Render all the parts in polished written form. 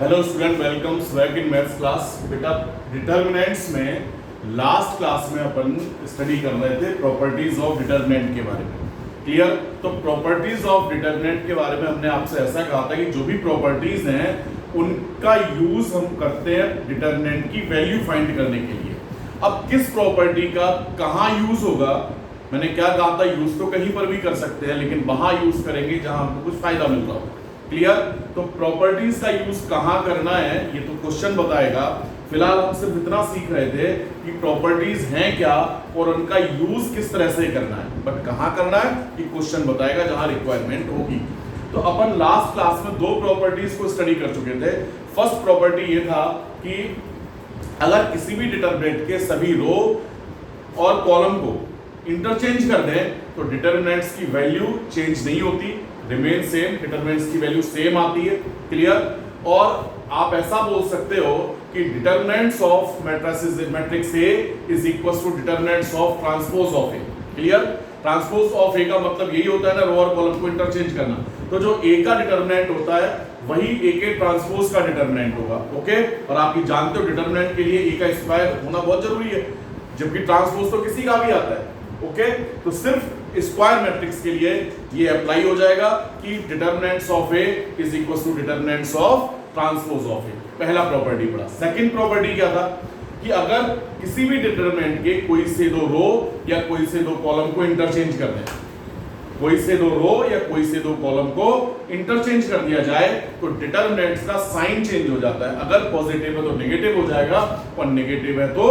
Hello student, welcome swag in maths class. बेटा determinants में last class में अपन study कर रहे थे प्रॉपर्टीज ऑफ डिटर्मिनेंट के बारे में। क्लियर? तो प्रॉपर्टीज ऑफ डिटर्मिनेंट के बारे में हमने आपसे ऐसा कहा था कि जो भी प्रॉपर्टीज हैं उनका यूज हम करते हैं डिटर्मिनेंट की वैल्यू फाइंड करने के लिए। अब किस प्रॉपर्टी का कहाँ यूज होगा, मैंने क्या कहा था, यूज तो कहीं पर भी कर सकते हैं लेकिन वहां यूज करेंगे जहां हमको कुछ फायदा मिल रहा हो। क्लियर? तो प्रॉपर्टीज का यूज कहां करना है ये तो क्वेश्चन बताएगा। फिलहाल हम सिर्फ इतना सीख रहे थे कि प्रॉपर्टीज हैं क्या और उनका यूज किस तरह से करना है, बट कहां करना है ये क्वेश्चन बताएगा जहां रिक्वायरमेंट होगी। तो अपन लास्ट क्लास में दो प्रॉपर्टीज को स्टडी कर चुके थे। फर्स्ट प्रॉपर्टी ये था कि अगर किसी भी डिटरमिनेंट के सभी रो और कॉलम को इंटरचेंज कर दें तो डिटरमिनेंट्स की वैल्यू चेंज नहीं होती, रिमेन सेम, डिटरमिनेंट्स की वैल्यू सेम आती है। क्लियर? और आप ऐसा बोल सकते हो कि determinants of matrix A is equal to determinants of transpose of A. Clear? Transpose of A का मतलब यही होता है ना, रो और कॉलम को इंटरचेंज करना। तो जो ए का डिटरमिनेंट होता है वही ए के ट्रांसपोज का डिटरमिनेंट होगा। ओके? और आप ये जानते हो डिटरमिनेंट के लिए ए का स्क्वायर होना बहुत जरूरी है, जबकि ट्रांसपोज तो किसी का भी आता है। ओके? तो सिर्फ स्क्वायर मैट्रिक्स के लिए ये अप्लाई हो जाएगा कि determinants of A is equal to determinants of transpose of A. पहला प्रॉपर्टी पढ़ा। सेकंड प्रॉपर्टी क्या था कि अगर किसी भी डिटरमिनेंट के कोई से दो रो या कोई से दो कॉलम को इंटरचेंज कर दें, कोई से दो रो या कोई से दो कॉलम को इंटरचेंज कर दिया जाए तो डिटरमिनेंट्स का साइन चेंज हो जाता है। अगर पॉजिटिव है तो नेगेटिव हो जाएगा और नेगेटिव है तो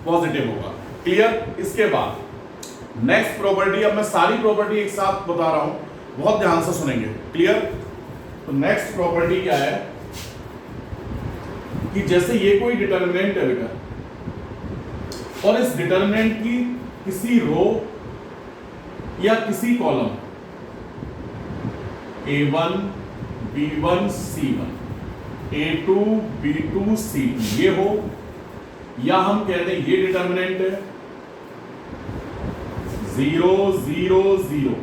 पॉजिटिव होगा। क्लियर? इसके बाद नेक्स्ट प्रॉपर्टी, अब मैं सारी प्रॉपर्टी एक साथ बता रहा हूं, बहुत ध्यान से सुनेंगे। क्लियर? तो नेक्स्ट प्रॉपर्टी क्या है कि जैसे ये कोई डिटरमिनेंट है बेटा और इस डिटरमिनेंट की किसी रो या किसी column A1, B1, C1, A2, B2, C2 ये हो, या हम कह दें ये डिटरमिनेंट है 0, 0, 0,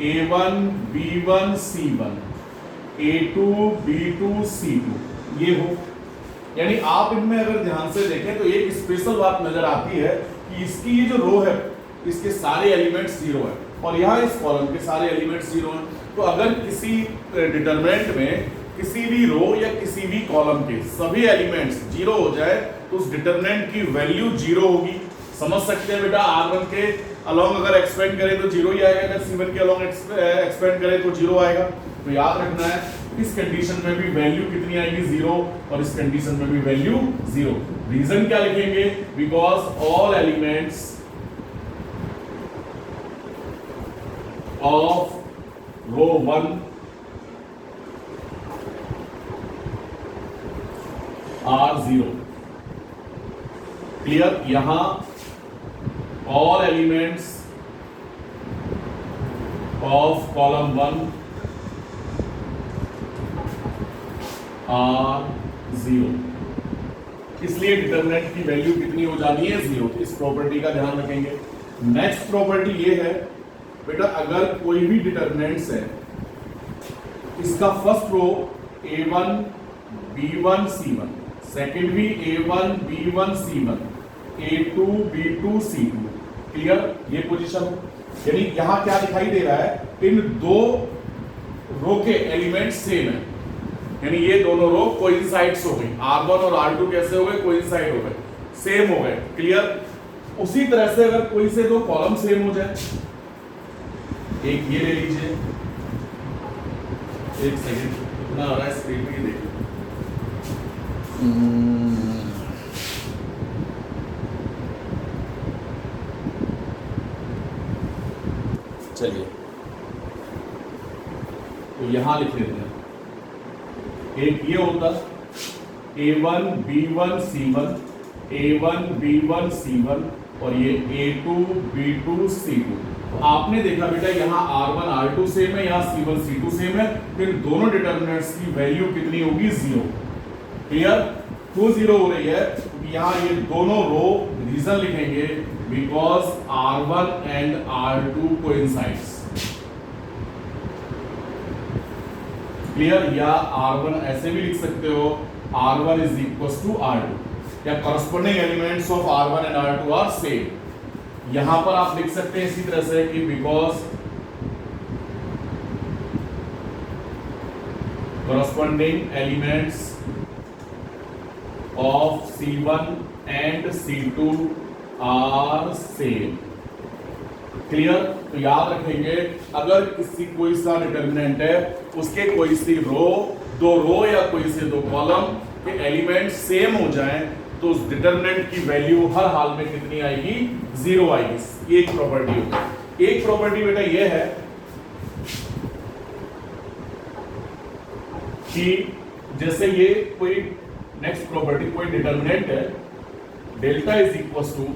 A1, B1, C1, A2, B2, C2 ये हो। यानी आप इनमें अगर ध्यान से देखें तो एक स्पेशल बात नजर आती है कि इसकी ये जो रो है इसके सारे एलिमेंट्स 0 है और यहाँ इस कॉलम के सारे एलिमेंट्स 0 हैं। तो अगर किसी डिटरमिनेंट में किसी भी रो या किसी भी कॉलम के सभी एलिमेंट्स 0 हो जाए तो उस डिटरमिनेंट की वैल्यू 0 होगी। समझ सकते हैं बेटा, R1 के अलोंग अगर एक्सपेंड करें तो 0 ही आएगा, अगर C1 के अलोंग एक्सपेंड करें तो 0 आएगा। तो याद रखना है इस कंडीशन में भी वैल्यू कितनी आएगी 0 और इस कंडीशन में भी वैल्यू 0। रीजन क्या लिखेंगे? Because all elements of row 1 are 0। Clear? यहां all elements of column 1 are 0, इसलिए डिटरमिनेंट की वैल्यू कितनी हो जानी है 0। इस प्रॉपर्टी का ध्यान रखेंगे। नेक्स्ट प्रॉपर्टी ये है बेटा, अगर कोई भी डिटरमिनेंट्स है इसका first row A1, B1, C1, second भी A1, B1, C1, A2, B2, C2। Clear? ये पोजीशन, यानी यहां क्या दिखाई दे रहा है, इन दो रो के एलिमेंट्स सेम है, यानी ये दोनों रो कोइंसाइड्स हो गई। R1 और R2 कैसे हो गए? कोइंसाइड हो गए, सेम हो गए। क्लियर? उसी तरह से अगर कोई से दो कॉलम सेम हो जाए, एक ये ले लीजिए, एक सेकंड कितना आ रहा है स्क्रीन पे देखिए, चलिए तो यहां लिख लेते हैं। एक ये होता A1, B1, C1, A1, B1, C1 और ये A2, B2, C2। तो आपने देखा बेटा यहाँ R1, R2 सेम है, यहाँ C1, C2 सेम है, फिर दोनों डिटरमिनेंट्स की वैल्यू कितनी होगी 0। क्लियर? क्यों 0 हो रही है? क्योंकि यहाँ ये दोनों रो, रीजन लिखेंगे because R1 and R2 coincides. Clear, या R1 ऐसे भी लिख सकते हो, R1 is equal to R2, या corresponding elements of R1 and R2 are same. यहां पर आप लिख सकते हैं इसी तरह से कि because corresponding elements of C1 and C2 are same. Clear, तो याद रखेंगे अगर किसी कोई सा डिटर्मिनेंट है, उसके कोई सी रो, दो रो या कोई से दो कॉलम के एलिमेंट सेम हो जाएं तो उस डिटर्मिनेंट की वैल्यू हर हाल में कितनी आएगी, 0 आएगी। एक प्रॉपर्टी होती है। एक प्रॉपर्टी बेटा ये है कि जैसे ये कोई नेक्स्ट प्रॉपर्टी, कोई डिटर्मिनेंट है, डेल्टा इज इक्वल टू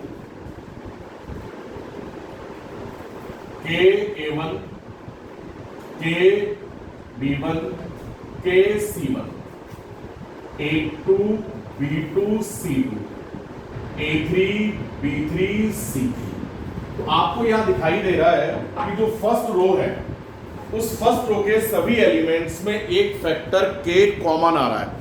के A1 के B1 के C1 A2 B2 C2 A3 B3 C3। तो आपको यहां दिखाई दे रहा है कि जो फर्स्ट रो है, उस फर्स्ट रो के सभी एलिमेंट्स में एक फैक्टर के कॉमन आ रहा है।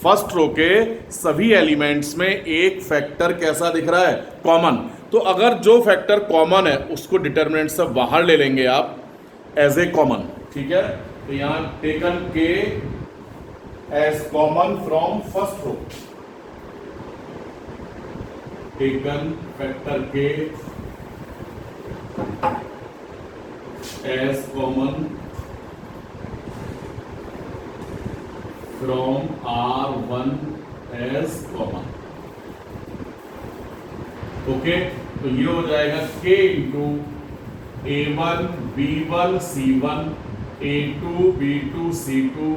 फर्स्ट रो के सभी एलिमेंट्स में एक फैक्टर कैसा दिख रहा है, कॉमन। तो अगर जो फैक्टर कॉमन है उसको डिटरमिनेंट से बाहर ले लेंगे आप एज ए कॉमन, ठीक है। तो यहां taken K as common from first row, taken factor K as common from R1 as common. Okay, तो ये हो जाएगा k into A1 B1 C1 A2 B2 C2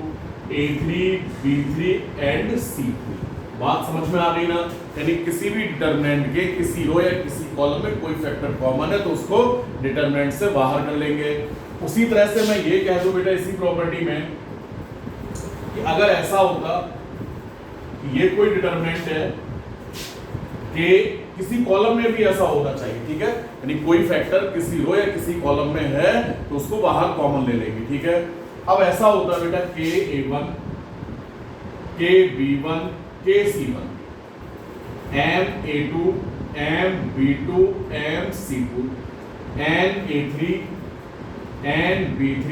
A3 B3 and C3। बात समझ में आ गई ना? यानी किसी भी डिटरमिनेंट के किसी रो या किसी कॉलम में कोई फैक्टर कॉमन है तो उसको डिटरमिनेंट से बाहर कर लेंगे। उसी तरह से मैं ये कह दूं बेटा इसी प्रॉपर्टी में कि अगर ऐसा होता कि ये कोई डिटरमिनेंट है कि किसी कॉलम में भी ऐसा होना चाहिए, ठीक है, यानी कोई फैक्टर किसी रो या किसी कॉलम में है तो उसको बाहर कॉमन ले लेंगे, ठीक है। अब ऐसा होता है बेटा के A1 के B1 के C1 M A2 M B2 M C2 N A3 N B3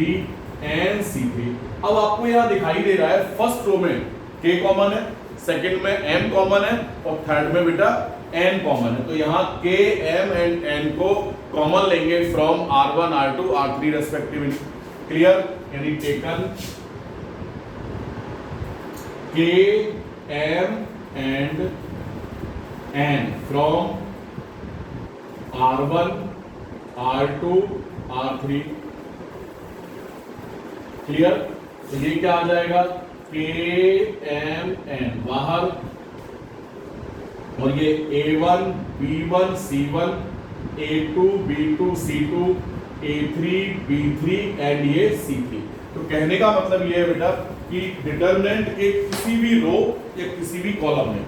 N C3। अब आपको यहां दिखाई दे रहा है फर्स्ट रो में K कॉमन है, सेकंड में M कॉमन है और थर्ड में बेटा N कॉमन है। तो यहां K M एंड N को कॉमन लेंगे from R1 R2 R3 respectively. Clear, यानी taken K M and N फ्रॉम R1 R2 R3। क्लियर, तो ये क्या आ जाएगा, K M N बाहर, और ये A1 B1 C1 A2 B2 C2 A3 B3 and ये C3। तो कहने का मतलब ये है बेटा कि डिटरमिनेंट के किसी भी रो या किसी भी कॉलम में,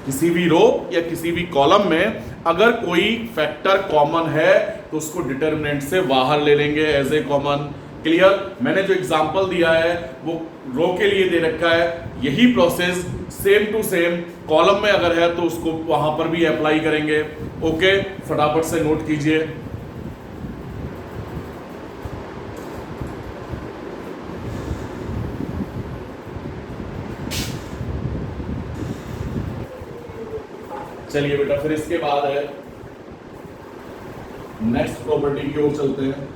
किसी भी रो या किसी भी कॉलम में अगर कोई फैक्टर कॉमन है तो उसको डिटरमिनेंट से बाहर ले लेंगे एज ए कॉमन। क्लियर, मैंने जो एग्जांपल दिया है वो रो के लिए दे रखा है, यही process same to same column में अगर है तो उसको वहां पर भी अप्लाई करेंगे। ओके, फटाफट से नोट कीजिए। चलिए बेटा, फिर इसके बाद है नेक्स्ट प्रॉपर्टी की ओर चलते हैं।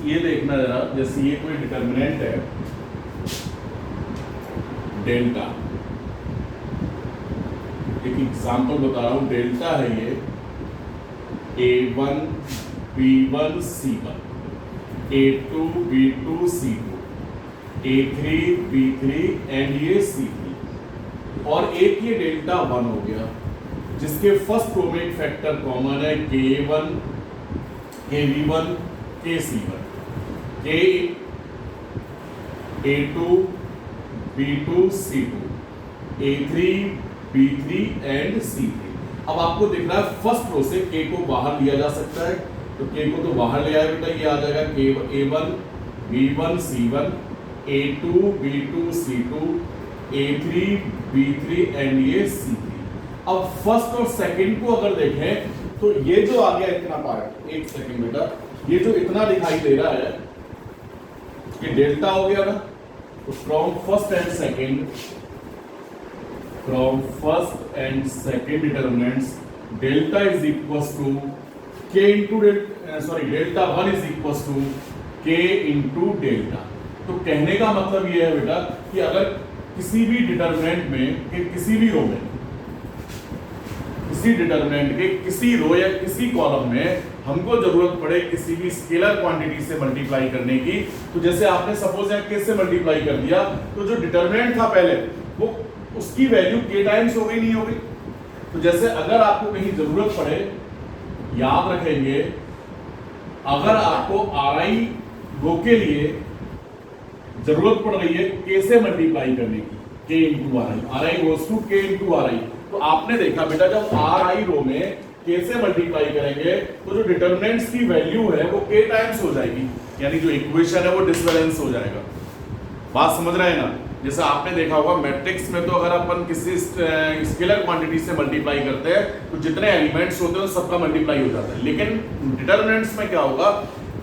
ये देखना जरा, जैसे ये कोई डिटर्मिनेंट है डेल्टा, एक एग्जांपल बता रहा हूं, डेल्टा है ये A1 B1 C1, A2 B2 C2, A3 B3 and ये C3, और एक ये डेल्टा 1 हो गया जिसके फर्स्ट रो में एक फैक्टर कॉमन है K1 KB1 KC1, K A2 B2 C2, A3 B3 and C3। अब आपको दिख रहा है फर्स्ट रो से K को बाहर लिया जा सकता है, तो K को तो बाहर ले आया बेटा, ये आ जाएगा A1 B1 C1, A2 B2 C2, A3 B3 and ये C3। अब फर्स्ट और सेकंड को अगर देखें तो ये जो आ गया इतना पार्ट, एक सेकंड बेटा, ये जो इतना दिखाई दे रहा है ये डेल्टा हो गया ना, तो from first and second determinants delta is equals to K into delta 1 is equals to K into delta. तो कहने का मतलब ये है बेटा कि अगर किसी भी डिटरमिनेंट में कि किसी भी रो में, किसी डिटरमिनेंट के किसी रो या किसी कॉलम में हमको जरूरत पड़े किसी भी स्केलर क्वांटिटी से मल्टीप्लाई करने की, तो जैसे आपने सपोज यहाँ K से मल्टीप्लाई कर दिया, तो जो डिटरमिनेंट था पहले वो उसकी वैल्यू K टाइम्स हो गई, नहीं हो गई। तो जैसे अगर आपको कहीं जरूरत पड़े, याद रखेंगे, अगर आपको RI रो के लिए जरूरत पड़ रही है K से मल्टीप्लाई करने की, K into RI goes to K into RI, तो आपने देखा बेटा जब RI रो में K से मल्टीप्लाई करेंगे तो जो डिटरमिनेंट्स की वैल्यू है वो K टाइम्स हो जाएगी, यानी जो इक्वेशन है वो डिसबैलेंस हो जाएगा। बात समझ रहे हैं ना? जैसे आपने देखा होगा मैट्रिक्स में, तो अगर अपन किसी स्केलर क्वांटिटी से मल्टीप्लाई करते हैं तो जितने एलिमेंट्स होते हैं सबका मल्टीप्लाई हो जाता है, लेकिन डिटरमिनेंट्स में क्या होगा,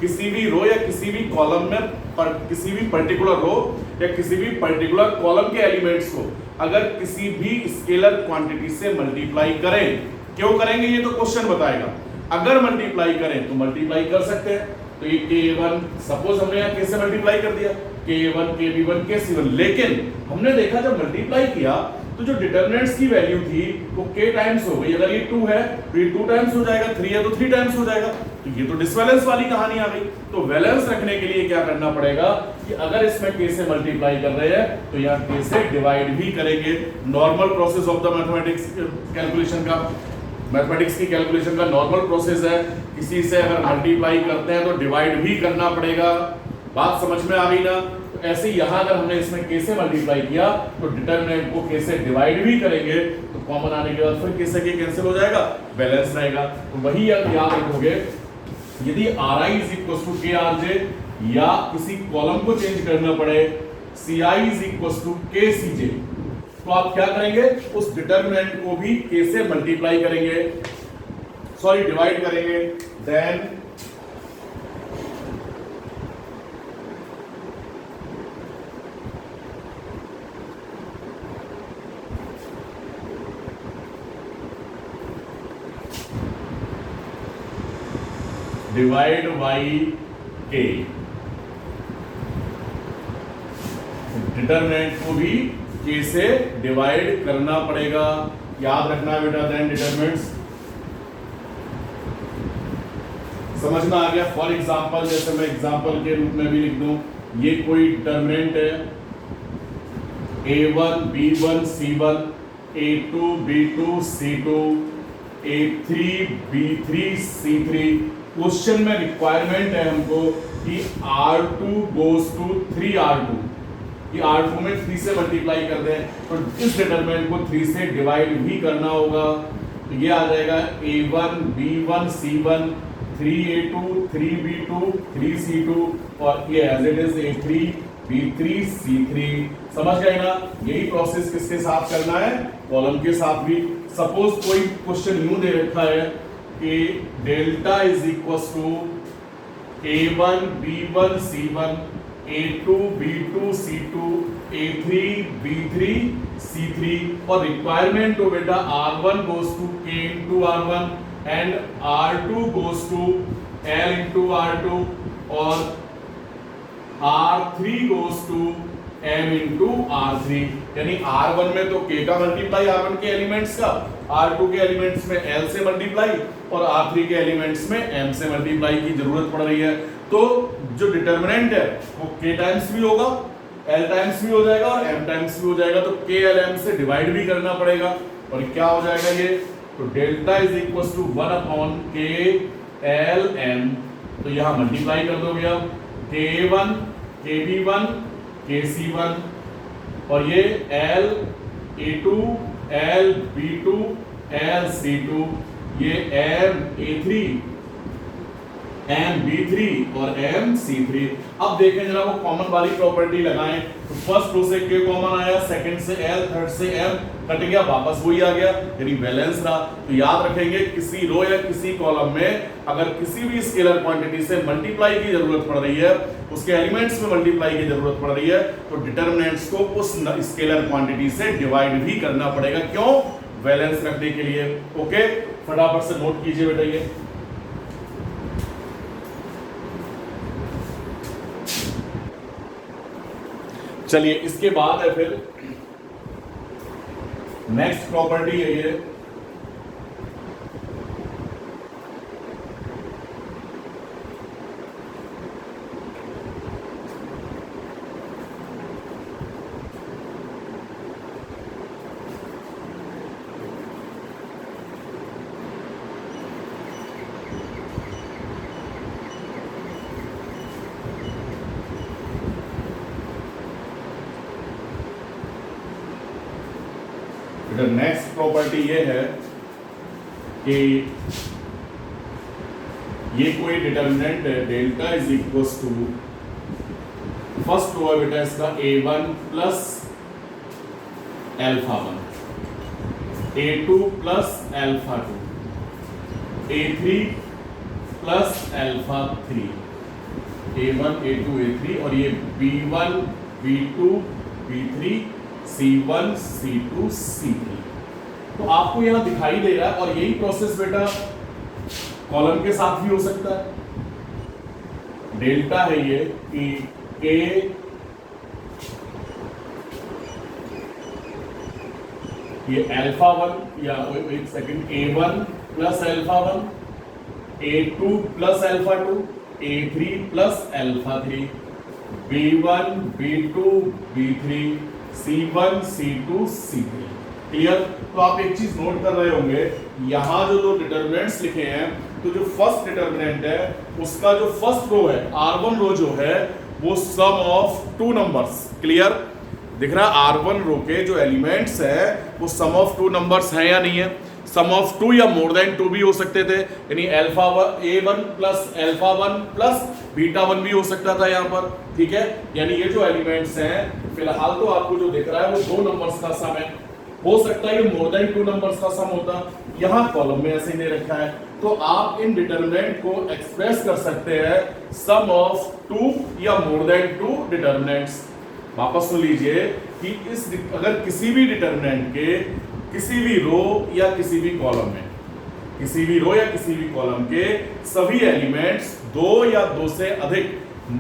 किसी भी रो या किसी भी कॉलम में किसी भी पर्टिकुलर रो या किसी भी पर्टिकुलर कॉलम के एलिमेंट्स को अगर किसी भी स्केलर क्वांटिटी से मल्टीप्लाई करें, क्यों करेंगे ये तो क्वेश्चन बताएगा, अगर मल्टीप्लाई करें तो मल्टीप्लाई कर सकते हैं। तो ये K1 सपोज हमने यहाँ K से मल्टीप्लाई कर दिया, K1 KB1 KC1, लेकिन हमने देखा जब मल्टीप्लाई किया तो जो डिटरमिनेंट्स की वैल्यू थी वो K टाइम्स हो गई। अगर ये 2 है तो ये 2 टाइम्स हो जाएगा, 3 है तो 3 टाइम्स हो जाएगा, तो ये तो डिसबैलेंस वाली कहानी आ गई। तो बैलेंस रखने के लिए क्या करना पड़ेगा कि अगर इसमें K से मल्टीप्लाई कर रहे हैं तो यहाँ K से डिवाइड भी करेंगे। Normal process of the mathematics calculation का, मैथमेटिक्स की कैलकुलेशन का नॉर्मल प्रोसेस है, किसी से अगर मल्टीप्लाई करते हैं तो डिवाइड भी करना पड़ेगा। बात समझ में आ गई ना? तो ऐसे यहाँ अगर हमने इसमें K से मल्टीप्लाई किया तो डिटरमिनेंट को K से डिवाइड भी करेंगे, तो कॉमन आने के बाद फिर K से K कैंसिल हो जाएगा, बैलेंस रहेगा। तो वही याद रखोगे, यदि Ri is equal to KRJ या किसी कॉलम को चेंज करना पड़े Ci is equal to KCJ, तो आप क्या करेंगे, उस डिटरमिनेंट को भी K से मल्टीप्लाई करेंगे, सॉरी डिवाइड करेंगे, then divide by K, determinant को भी K से डिवाइड करना पड़ेगा। याद रखना बेटा, देन डिटरमिनेंट्स समझ में आ गया। फॉर एग्जांपल, जैसे मैं एग्जांपल के रूप में भी लिख दूं, ये कोई डिटरमिनेंट है A1 B1 C1, A2 B2 C2, A3 B3 C3। Question में रिक्वायरमेंट है हमको कि R2 goes to 3R2, कि R2 में 3 से मल्टीप्लाई कर दें, तो इस डिटरमिनेंट को 3 से डिवाइड भी करना होगा। तो ये आ जाएगा A1 B1 C1, 3A2 3B2 3C2, और ये as it is A3 B3 C3। समझ गए ना? यही प्रोसेस किसके साथ करना है, कॉलम के साथ भी। सपोज कोई क्वेश्चन यूं दे रखा है कि delta is equal to A1 B1 C1, A2 B2 C2, A3 B3 C3, और रिक्वायरमेंट हो बेटा R1 goes to K into R1 and R2 goes to L into R2 और R3 goes to m into R3, यानी R1 में तो k का multiply R1 के elements का, R2 के एलिमेंट्स में L से मल्टीप्लाई और R3 के एलिमेंट्स में m से मल्टीप्लाई की जरूरत पड़ रही है। तो जो डिटर्मिनेंट है वो k टाइम्स भी होगा, L टाइम्स भी हो जाएगा और m टाइम्स भी हो जाएगा, तो k L m से डिवाइड भी करना पड़ेगा और क्या हो जाएगा ये, तो delta is equal to 1 upon k L m, तो यहां मल्टीप्लाई कर दोगे अब k1 kb1 kc1 और ये L a2 L b2 L c2, ये m a3 m b3 और m c3। अब देखें जरा वो कॉमन वाली प्रॉपर्टी लगाएं, तो फर्स्ट रो से k कॉमन आया, सेकंड से L, थर्ड से m कट गया, वापस वही आ गया, यानी बैलेंस रहा। तो याद रखेंगे किसी रो या किसी कॉलम में अगर किसी भी स्केलर क्वांटिटी से मल्टीप्लाई की जरूरत पड़ रही है, उसके एलिमेंट्स में मल्टीप्लाई की जरूरत पड़ रही है, तो डिटरमिनेंट्स को उस स्केलर क्वांटिटी से डिवाइड भी करना पड़ेगा। क्यों? बैलेंस रखने के लिए। ओके, फटाफट से नोट कीजिए बेटा ये। चलिए इसके बाद है फिर नेक्स्ट प्रॉपर्टी है ये नेक्स्ट प्रॉपर्टी ये है कि ये कोई डिटर्मिनेंट है, delta is equal to, first row है बेटा इसका a1 plus α1, a2 plus α2, a3 plus α3, a1 a2 a3 और ये b1 b2 b3 C1 C2 C3। तो आपको यहां दिखाई दे रहा है और यही प्रोसेस बेटा कॉलम के साथ भी हो सकता है। डेल्टा है ये कि K ये α1 या एक second A1 plus α1, A2 plus α2, A3 plus α3, B1 B2 B3 C1 C2 C3। Clear? तो आप एक चीज नोट कर रहे होंगे, यहां जो दो डिटरमिनेंट्स लिखे हैं, तो जो फर्स्ट डिटरमिनेंट है उसका जो फर्स्ट रो है R1 रो जो है वो सम ऑफ टू नंबर्स, क्लियर दिख रहा है? R1 रो के जो एलिमेंट्स है वो सम ऑफ टू नंबर्स है या नहीं है? सम ऑफ टू या मोर देन टू भी हो सकते थे, यानी A1 प्लस α1 प्लस β1 भी हो सकता था यहाँ पर, ठीक है? यानी ये जो एलिमेंट्स हैं फिलहाल तो आपको जो दिख रहा है वो दो नंबर्स का सम है, हो सकता है ये मोर देन टू नंबर्स का सम होता, यहाँ कॉलम में ऐसे ही दे रखा है। तो आप इन डिटरमिनेंट को एक्सप्रेस कर सकते हैं सम ऑफ टू या मोर देन टू डिटरमिनेंट्स। वापस सुन लीजिए कि इस अगर किसी भी डिटरमिनेंट के किसी भी रो या किसी भी कॉलम में, किसी भी रो या किसी भी कॉलम के सभी एलिमेंट्स दो या दो से अधिक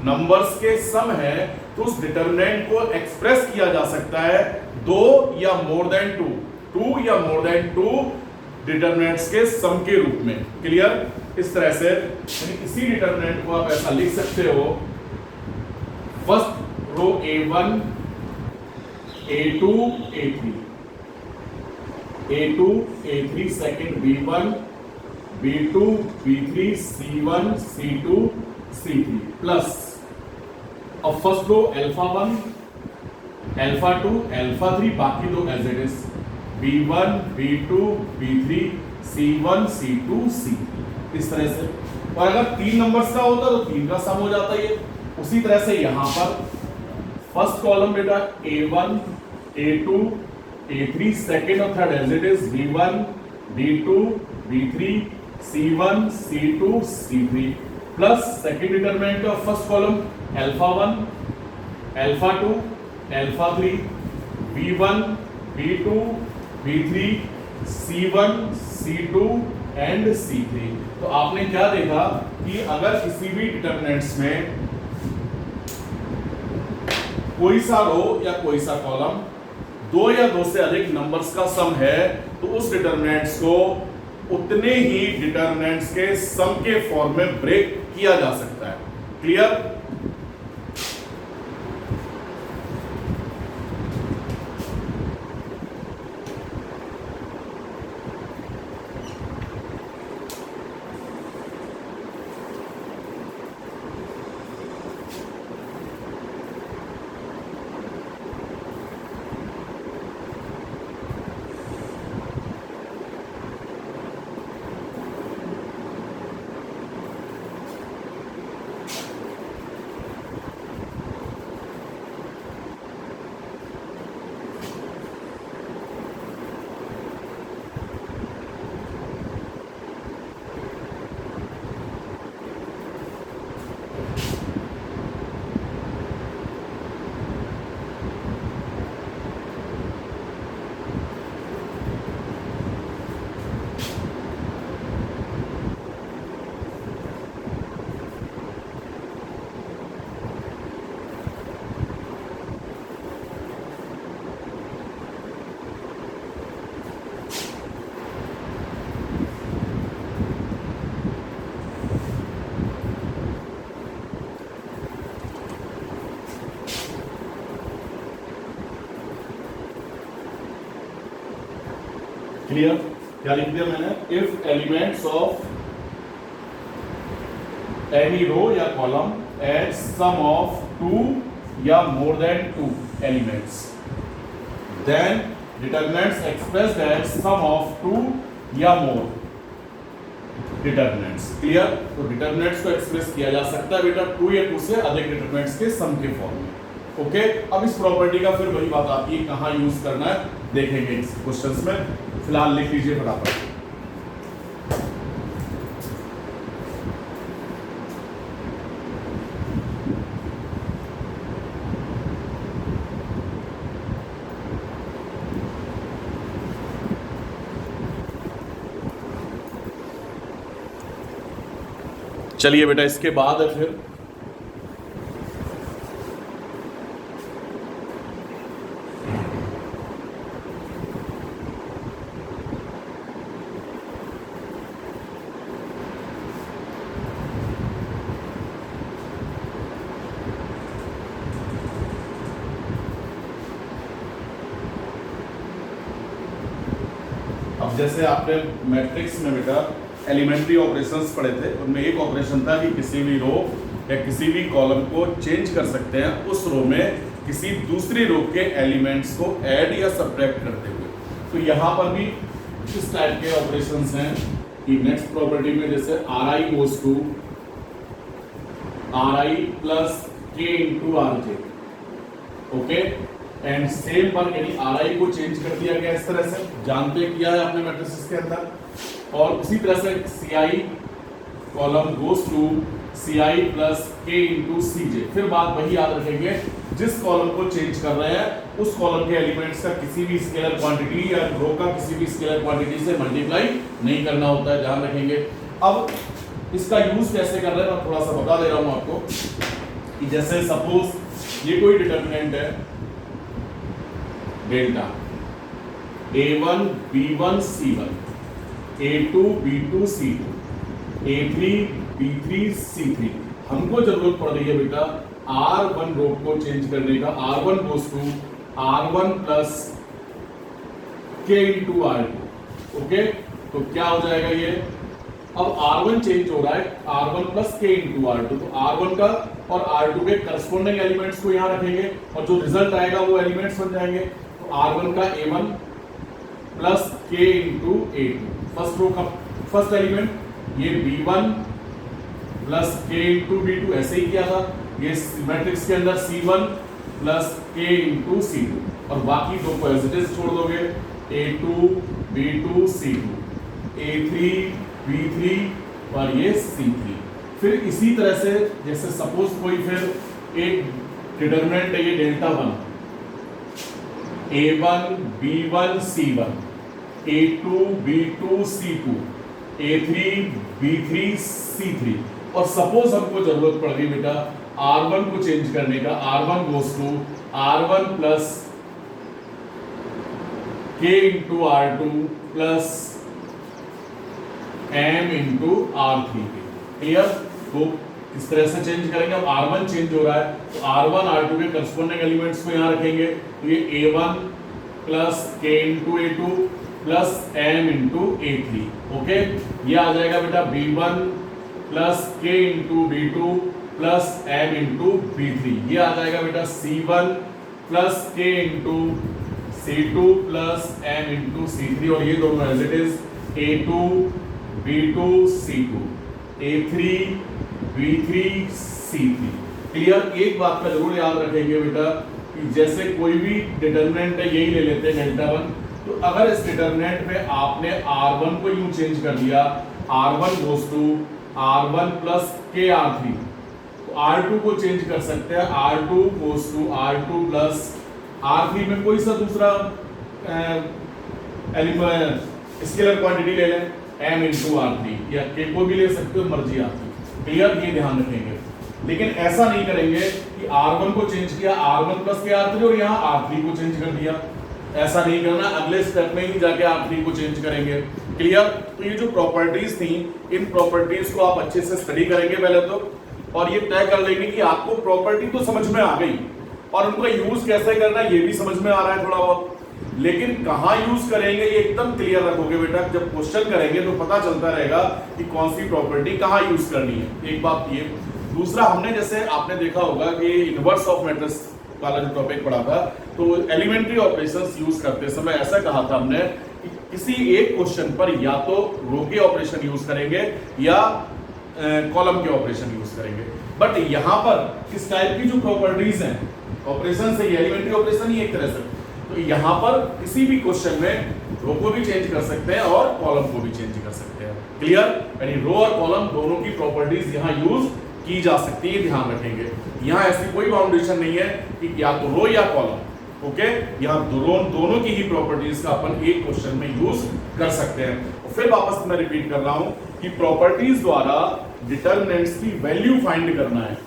नंबर्स के सम है, तो उस डिटरमिनेंट को एक्सप्रेस किया जा सकता है दो या मोर देन टू, टू या मोर देन टू डिटरमिनेंट्स के सम के रूप में। क्लियर? इस तरह से इसी डिटरमिनेंट को आप ऐसा लिख सकते हो, first row A1 A2 A3 A2 A3, second B1 B2 B3 C1 C2 C3 plus अब फर्स्ट रो α1 α2 α3, बाकी दो as it is B1 B2 B3 C1 C2 C3, इस तरह से। और अगर तीन नंबर्स का होता तो तीन का सम हो जाता ये। उसी तरह से यहां पर फर्स्ट कॉलम बेटा A1 A2 A3, सेकेंड और third as it is B1 B2 B3 C1 C2 C3 plus second determinant of first column α1 α2 α3 B1 B2 B3 C1 C2 and C3। तो आपने क्या देखा कि अगर किसी भी डिटरमिनेंट्स में कोई सा रो या कोई सा कॉलम दो या दो से अधिक नंबर्स का सम है तो उस डिटरमिनेंट्स को उतने ही डिटरमिनेंट्स के सम के फॉर्म में ब्रेक किया जा सकता है। क्लियर? क्लियर? क्या लिख दिया मैंने? If elements of any row या column at sum of two या more than two elements then determinants expressed as sum of two या मोर डिटरमिनेंट्स। क्लियर? तो डिटरमिनेंट्स को एक्सप्रेस किया जा सकता है बेटा टू या टू से अधिक डिटरमिनेंट्स के सम के फॉर्म में। ओके, अब इस प्रॉपर्टी का फिर वही बात आती है कहां यूज करना है देखेंगे इस क्वेश्चंस में। फिलहाल लिख लीजिए फटाफट। चलिए बेटा, इसके बाद है फिर अब जैसे आपने मैट्रिक्स में बेटा एलिमेंट्री ऑपरेशंस पढ़े थे, उनमें एक ऑपरेशन था कि किसी भी रो या किसी भी कॉलम को चेंज कर सकते हैं उस रो में किसी दूसरी रो के एलिमेंट्स को ऐड या सब्ट्रैक्ट करते हुए। तो यहाँ पर भी इस टाइप के ऑपरेशंस हैं कि नेक्स्ट प्रॉपर्टी में जैसे R I goes to R I plus K into R J. Okay, and same पर यानी आर आई को चेंज कर दिया गया इस तरह से, जानते किया है आपने मैट्रिसेस के अंदर। और उसी तरह से C I column goes to C I plus K into C J. फिर बात वही याद रखेंगे, जिस कॉलम को चेंज कर रहे हैं उस कॉलम के एलिमेंट्स का किसी भी स्केलर क्वांटिटी या रो का किसी भी स्केलर क्वांटिटी से मल्टीप्लाई नहीं करना होता है, ध्यान रखेंगे। अब इसका यूज कैसे कर रहे हैं मैं थोड़ा सा बता दे रहा हूं आपको कि जैसे सपोज ये कोई डिटरमिनेंट है delta A1 B1 C1 A2 B2 C2 A3 B3 C3। हमको जरूरत पड़ रही है बेटा R1 रो को चेंज करने का। R1 goes to R1 plus K into R2। Okay, तो क्या हो जाएगा ये? अब R1 चेंज हो रहा है R1 plus K into R2, तो R1 का और R2 के करस्पॉन्डिंग एलिमेंट्स को यहां रखेंगे और जो रिजल्ट आएगा वो एलिमेंट्स बन जाएंगे। तो R1 का A1 plus K into A2, first row का फर्स्ट एलिमेंट, ये B1 plus K into B2 ऐसे ही किया था। ये मैट्रिक्स के अंदर C1 plus K into C2 और बाकी दो को एज इट इज छोड़ दोगे, A2 B2 C2 A3 B3 और ये C3। फिर इसी तरह से जैसे सपोज कोई फिर एक डिटरमिनेंट है ये delta 1 A1 B1 C1 A2 B2 C2 A3 B3 C3 और सपोज हमको जरूरत पड़ गई बेटा R1 को चेंज करने का। R1 goes to R1 plus K into R2 plus M into R3 के। क्लियर? तो इस तरह से चेंज करेंगे। अब R1 चेंज हो रहा है तो R1 R2 के करस्पॉन्डिंग एलिमेंट्स को यहां रखेंगे, तो ये A1 plus K into A2 plus M into A3। Okay, ये आ जाएगा बेटा B1 plus K into B2 plus M into B3। ये आ जाएगा बेटा C1 plus K into C2 plus M into C3, और ये दोनों as it is A2 B2 C2 A3 B3 C3। Clear? एक बात का जरूर याद रखेंगे बेटा कि जैसे कोई भी डिटरमिनेंट है, यही ले लेते हैं डेल्टा 1, तो अगर इस डिटरमिनेंट में आपने R1 को यूं चेंज कर दिया, R1 goes to R1 plus K R3, तो R2 को चेंज कर सकते हैं, R2 goes to R2 plus R3 में कोई सा दूसरा स्केलर क्वांटिटी ले लें, M इंटू R3 या K को भी ले सकते हो, मर्जी आपकी। क्लियर? ये ध्यान रखेंगे। लेकिन ऐसा नहीं करेंगे कि R1 को चेंज किया R1 प्लस K R3 और यहाँ R3 को चेंज कर दिया, ऐसा नहीं करना। अगले स्टेप में ही जाके R3 को चेंज करेंगे। क्लियर? तो ये जो प्रॉपर्टीज थी, इन प्रॉपर्टीज को आप अच्छे से स्टडी करेंगे पहले तो, और ये तय कर लेंगे कि आपको प्रॉपर्टी तो समझ में आ गई और उनका यूज कैसे करना है ये भी समझ में आ रहा है थोड़ा बहुत, लेकिन कहाँ यूज करेंगे ये एकदम क्लियर रखोगे बेटा। जब क्वेश्चन करेंगे तो पता चलता रहेगा कि कौन सी प्रॉपर्टी कहाँ यूज करनी है। एक बात ये। दूसरा, हमने जैसे आपने देखा होगा कि इनवर्स ऑफ मैट्रिक्स वाला जो टॉपिक पढ़ा था, तो एलिमेंट्री ऑपरेशंस यूज करते समय ऐसा कहा था हमने कि किसी एक क्वेश्चन पर या तो रो के ऑपरेशन यूज करेंगे या कॉलम के ऑपरेशन यूज करेंगे। बट यहाँ पर इस टाइप की जो प्रॉपर्टीज हैं ऑपरेशन से, एलिमेंट्री ऑपरेशन ही एक तरह से, तो यहाँ पर किसी भी क्वेश्चन में रो को भी चेंज कर सकते हैं और कॉलम को भी चेंज कर सकते हैं। क्लियर? यानी रो और कॉलम दोनों की प्रॉपर्टीज यहाँ यूज की जा सकती है, ध्यान रखेंगे। यहाँ ऐसी कोई बाउंडेशन नहीं है कि या तो रो या कॉलम। ओके, यहाँ दोनों की ही प्रॉपर्टीज का अपन एक क्वेश्चन में यूज कर सकते हैं। फिर वापस मैं रिपीट कर रहा हूं कि प्रॉपर्टीज द्वारा डिटरमिनेंट्स की वैल्यू फाइंड करना है।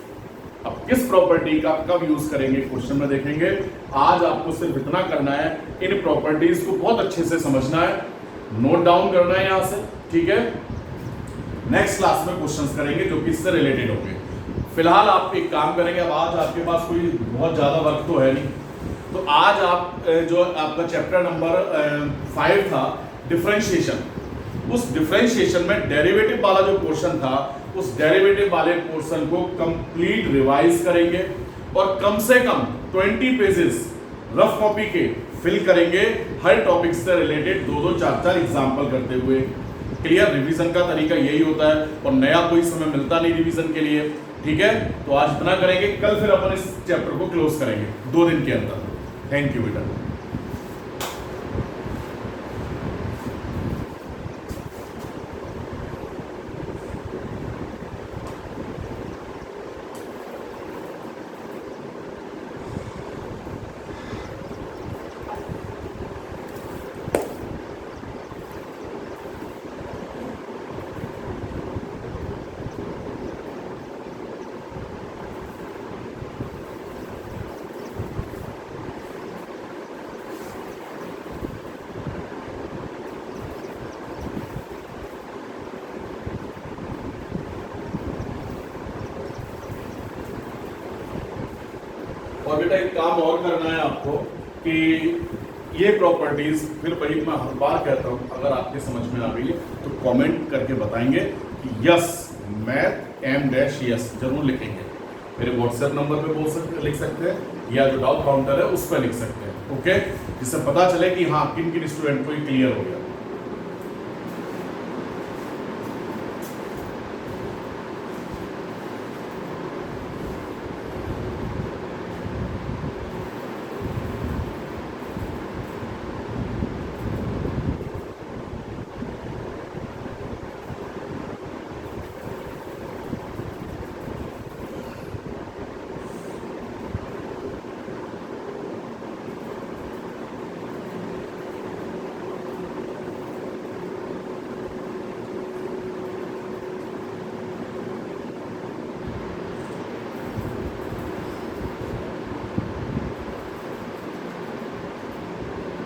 अब किस प्रॉपर्टी का कब यूज करेंगे क्वेश्चन में देखेंगे। आज आपको सिर्फ इतना करना है, इन प्रॉपर्टीज को बहुत अच्छे से समझना है, नोट डाउन करना है यहां से। ठीक है, नेक्स्ट क्लास में क्वेश्चंस करेंगे जो कि इससे रिलेटेड होंगे। फिलहाल आप एक काम करेंगे, अब आज आपके पास कोई बहुत ज्यादा वर्क तो है नहीं, तो आज आप जो आपका चैप्टर नंबर 5 था डिफरेंशिएशन, उस डिफरेंशिएशन में डेरिवेटिव वाला जो पोर्शन था, उस डेरिवेटिव वाले पोर्शन को कंप्लीट रिवाइज करेंगे और कम से कम 20 पेजेस रफ कॉपी के फिल करेंगे, हर टॉपिक से रिलेटेड 2-2, 4-4 एग्जाम्पल करते हुए। क्लियर? रिवीजन का तरीका यही होता है और नया कोई समय मिलता नहीं रिवीजन के लिए। ठीक है, तो आज इतना करेंगे, कल फिर अपन इस चैप्टर को क्लोज करेंगे 2 दिन के अंदर। थैंक यू बेटा। और बेटा एक काम और करना है आपको कि ये प्रॉपर्टीज, फिर वही मैं हर बार कहता हूँ, अगर आपके समझ में आ गई है तो कमेंट करके बताएंगे कि यस मैथ M- यस जरूर लिखेंगे। मेरे व्हाट्सएप नंबर पे लिख सकते हैं या जो डाउट काउंटर है उस पर लिख सकते हैं। ओके, जिससे पता चले कि हाँ किन किन स्टूडेंट को ये क्लियर हो गया।